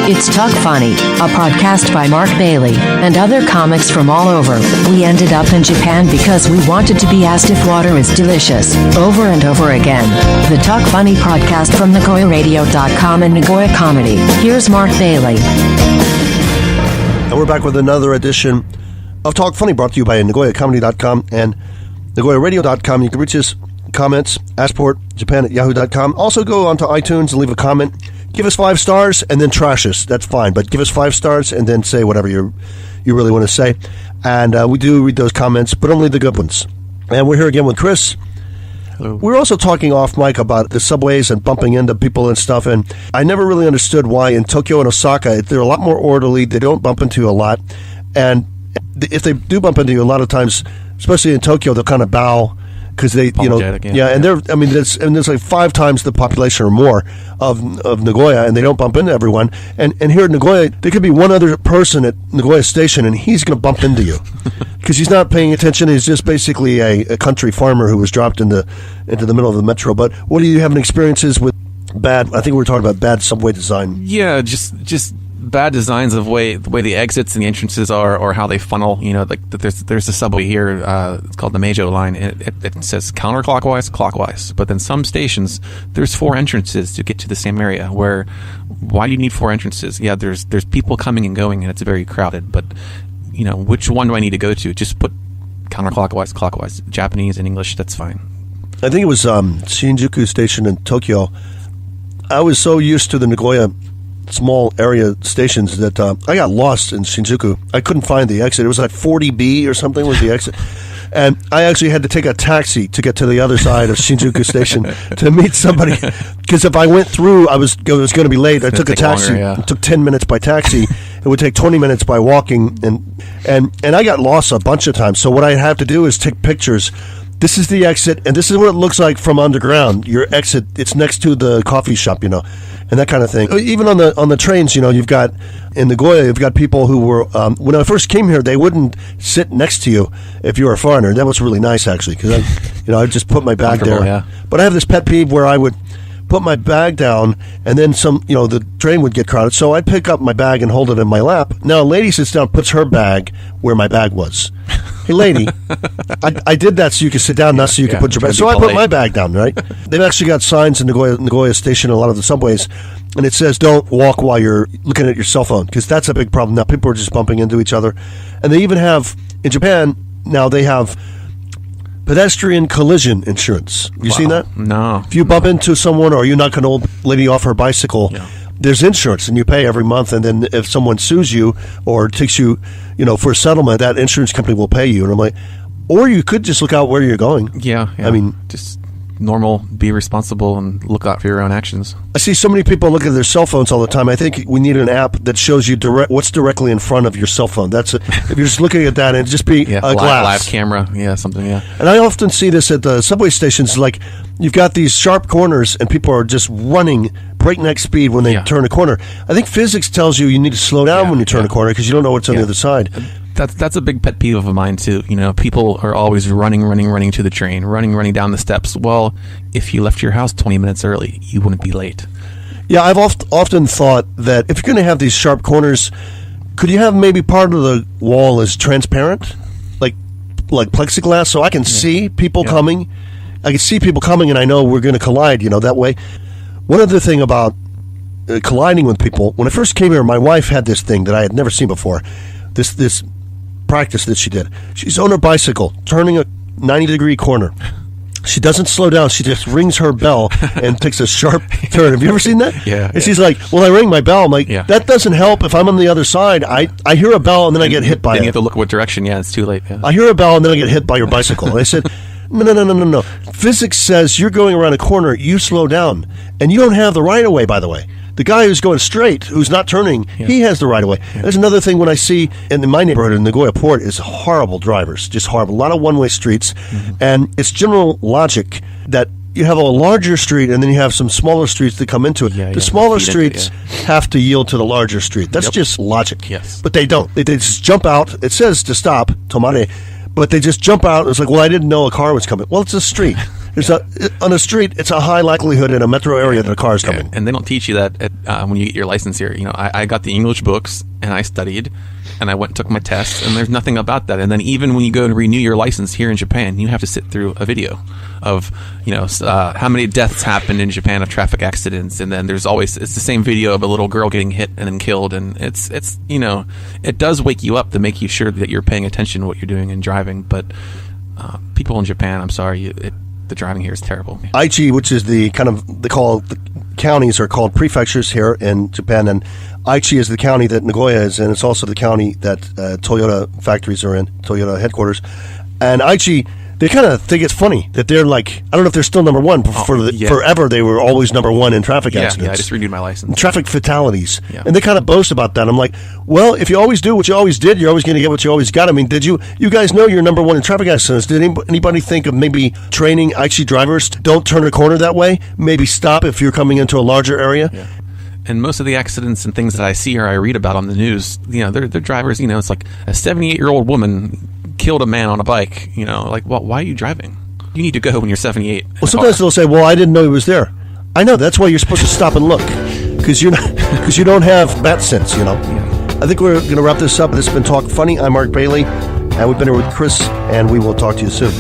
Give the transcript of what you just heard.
It's Talk Funny, a podcast by Mark Bailey and other comics from all over. We ended up in Japan because we wanted to be asked if water is delicious, over and over again. The Talk Funny podcast from Nagoyaradio.com and Nagoyacomedy. Here's Mark Bailey. And we're back with another edition of Talk Funny, brought to you by Nagoyacomedy.com and Nagoyaradio.com. You can reach us, comments, assportjapan@yahoo.com. Also go onto iTunes and leave a comment. Give us 5 stars and then trash us. That's fine. But give us 5 stars and then say whatever you really want to say. And we do read those comments, but only the good ones. And we're here again with Chris. Hello. We're also talking off mic about the subways and bumping into people and stuff. And I never really understood why in Tokyo and Osaka, they're a lot more orderly. They don't bump into you a lot. And if they do bump into you, a lot of times, especially in Tokyo, they'll kind of bow. Because they, and there's like 5 times the population or more of Nagoya, and they don't bump into everyone. And here at Nagoya, there could be one other person at Nagoya Station, and he's going to bump into you because he's not paying attention. He's just basically a country farmer who was dropped into the middle of the metro. But what do you have experiences with bad? I think we were talking about bad subway design. Yeah, just bad designs of the way the exits and the entrances are, or how they funnel. Like there's a subway here. It's called the Meijo line. And it says counterclockwise, clockwise. But then some stations, there's 4 entrances to get to the same area. Why do you need 4 entrances? Yeah, there's people coming and going, and it's very crowded. But which one do I need to go to? Just put counterclockwise, clockwise. Japanese and English. That's fine. I think it was Shinjuku Station in Tokyo. I was so used to the Nagoya small area stations that I got lost in Shinjuku. I couldn't find the exit. It was like 40B or something was the exit. And I actually had to take a taxi to get to the other side of Shinjuku Station to meet somebody. Because if I went through, I was going to be late. I took a taxi. Longer, yeah. It took 10 minutes by taxi. It would take 20 minutes by walking. And I got lost a bunch of times. So what I have to do is take pictures. This is the exit, and this is what it looks like from underground. Your exit, it's next to the coffee shop, and that kind of thing. Even on the trains, you've got, in Nagoya, you've got people who were, when I first came here, they wouldn't sit next to you if you were a foreigner. That was really nice, actually, because I'd just put my bag there. Yeah. But I have this pet peeve where I would put my bag down, and then the train would get crowded, so I'd pick up my bag and hold it in my lap. Now, a lady sits down, puts her bag where my bag was. Hey, lady, I did that so you could sit down, not so you could put your bag. So I put my bag down, right? They've actually got signs in Nagoya Station, a lot of the subways, and it says don't walk while you're looking at your cell phone, because that's a big problem. Now, people are just bumping into each other. And they even have, in Japan, now they have pedestrian collision insurance. You seen that? No. If you bump into someone or you knock an old lady off her bicycle, there's insurance, and you pay every month. And then if someone sues you or takes you, for a settlement, that insurance company will pay you. And I'm like, or you could just look out where you're going. Yeah. I mean, just normal, be responsible and look out for your own actions. I see so many people look at their cell phones all the time. I think we need an app that shows you what's directly in front of your cell phone. That's it. If you're just looking at that, and just be a glass. Live camera, something, And I often see this at the subway stations, like you've got these sharp corners and people are just running breakneck speed when they turn a corner. I think physics tells you need to slow down when you turn a corner because you don't know what's on the other side. That's a big pet peeve of mine too. People are always running to the train, running down the steps. Well, if you left your house 20 minutes early, you wouldn't be late. Yeah, I've often thought that if you're going to have these sharp corners, could you have maybe part of the wall is transparent, like plexiglass, so I can see people coming. I can see people coming, and I know we're going to collide. That way. One other thing about colliding with people, when I first came here, my wife had this thing that I had never seen before. This practice that she did. She's on her bicycle, turning a 90-degree corner. She doesn't slow down. She just rings her bell and takes a sharp turn. Have you ever seen that? Yeah. And she's like, well, I ring my bell. I'm like, that doesn't help if I'm on the other side. I hear a bell, and then I get hit by it. Then you have to look what direction. Yeah, it's too late. Yeah. I hear a bell, and then I get hit by your bicycle. And I said, no. Physics says you're going around a corner, you slow down. And you don't have the right-of-way, by the way. The guy who's going straight, who's not turning, he has the right-of-way. There's another thing when I see in my neighborhood in Nagoya Port is horrible drivers, just horrible. A lot of one-way streets. And it's general logic that you have a larger street and then you have some smaller streets that come into it. The smaller streets have to yield to the larger street. That's just logic. Yes. But they don't. They just jump out. It says to stop, tomare, but they just jump out. It's like, well, I didn't know a car was coming. Well, it's a street. On the street, it's a high likelihood in a metro area that a car is coming. And they don't teach you that when you get your license here. I got the English books and I studied and I went and took my test, and there's nothing about that. And then even when you go to renew your license here in Japan, you have to sit through a video of how many deaths happened in Japan of traffic accidents, and then it's the same video of a little girl getting hit and then killed, and it's it does wake you up to make you sure that you're paying attention to what you're doing and driving. But people in Japan, I'm sorry, the driving here is terrible. Aichi, which is the counties are called prefectures here in Japan, and Aichi is the county that Nagoya is in. It's also the county that Toyota factories are in, Toyota headquarters. And Aichi, they kind of think it's funny that they're like, I don't know if they're still number one. Forever they were always number one in traffic accidents. Yeah, I just renewed my license. And traffic fatalities. Yeah. And they kind of boast about that. I'm like, well, if you always do what you always did, you're always going to get what you always got. I mean, you guys know you're number one in traffic accidents. Did anybody think of maybe training Aichi drivers to don't turn a corner that way? Maybe stop if you're coming into a larger area? Yeah. And most of the accidents and things that I see or I read about on the news, they're drivers, it's like a 78-year-old woman killed a man on a bike, why are you driving? You need to go when you're 78. Well, sometimes they'll say, well, I didn't know he was there. I know, that's why you're supposed to stop and look, because you don't have bat sense, Yeah. I think we're going to wrap this up. This has been Talk Funny. I'm Mark Bailey, and we've been here with Chris, and we will talk to you soon.